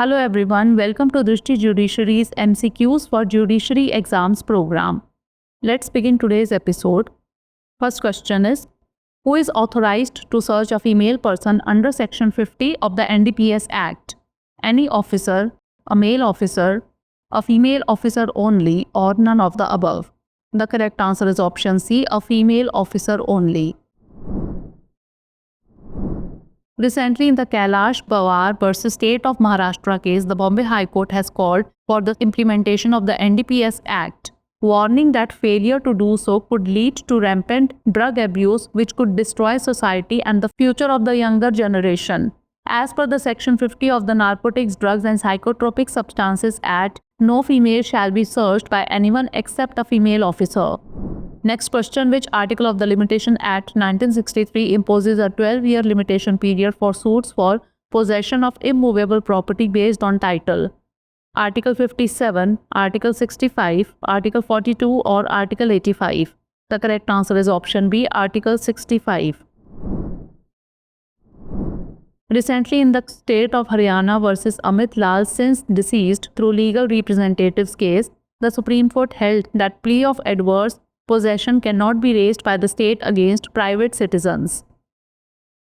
Hello everyone, welcome to Drishti Judiciary's MCQs for Judiciary Exams program. Let's begin today's episode. First question is, who is authorized to search a female person under Section 50 of the NDPS Act? Any officer, a male officer, a female officer only, or none of the above? The correct answer is option C, a female officer only. Recently, in the Kailash Pawar versus State of Maharashtra case, the Bombay High Court has called for the implementation of the NDPS Act, warning that failure to do so could lead to rampant drug abuse, which could destroy society and the future of the younger generation. As per the Section 50 of the Narcotics, Drugs and Psychotropic Substances Act, no female shall be searched by anyone except a female officer. Next question, which article of the Limitation Act 1963 imposes a 12-year limitation period for suits for possession of immovable property based on title? Article 57, Article 65, Article 42 or Article 85? The correct answer is option B, Article 65. Recently, in the state of Haryana versus Amit Lal, since deceased through legal representatives case, the Supreme Court held that plea of adverse possession cannot be raised by the state against private citizens.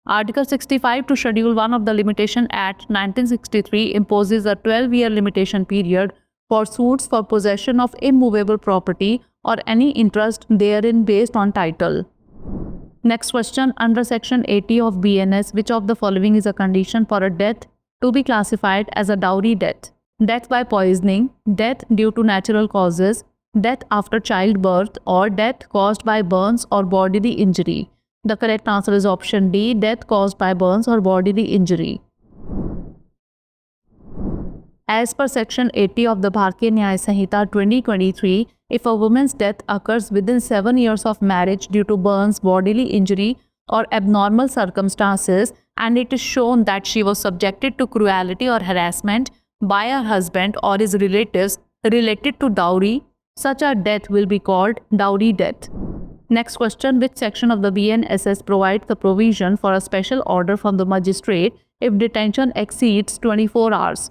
Article 65 to Schedule 1 of the Limitation Act 1963 imposes a 12-year limitation period for suits for possession of immovable property or any interest therein based on title. Next question, under Section 80 of BNS, which of the following is a condition for a death to be classified as a dowry death? Death by poisoning, death due to natural causes, death after childbirth, or death caused by burns or bodily injury? The correct answer is option D, death caused by burns or bodily injury. As per Section 80 of the Bharatiya Nyaya Sanhita 2023, if a woman's death occurs within 7 years of marriage due to burns, bodily injury, or abnormal circumstances, and it is shown that she was subjected to cruelty or harassment by her husband or his relatives related to dowry, such a death will be called dowry death. Next question, which section of the BNSS provides the provision for a special order from the magistrate if detention exceeds 24 hours?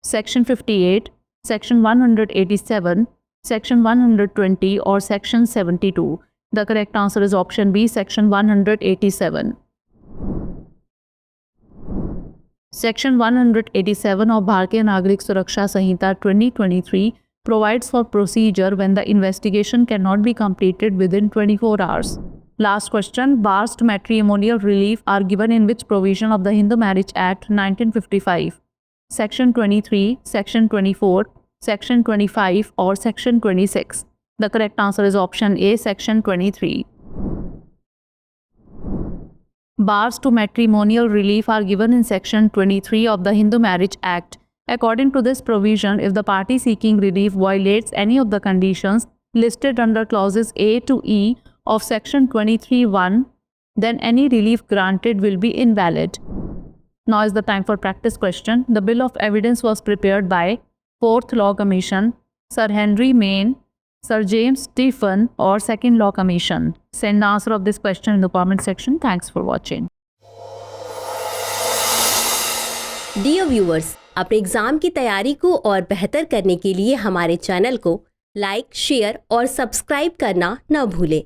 Section 58, Section 187, Section 120 or Section 72? The correct answer is option B, Section 187. Section 187 of Bharatiya Nagarik Suraksha Sanhita 2023 provides for procedure when the investigation cannot be completed within 24 hours. Last question, bars to matrimonial relief are given in which provision of the Hindu Marriage Act 1955? Section 23, Section 24, Section 25 or Section 26? The correct answer is option A, Section 23. Bars to matrimonial relief are given in Section 23 of the Hindu Marriage Act. According to this provision, if the party seeking relief violates any of the conditions listed under clauses A to E of Section 23(1), then any relief granted will be invalid. Now is the time for practice question. The bill of evidence was prepared by 4th Law Commission, Sir Henry Maine, Sir James Stephen, or 2nd Law Commission. Send the answer of this question in the comment section. Thanks for watching. Dear viewers, अपने exam की तैयारी को और बेहतर करने के लिए हमारे चैनल को लाइक, शेयर और सब्सक्राइब करना न भूलें।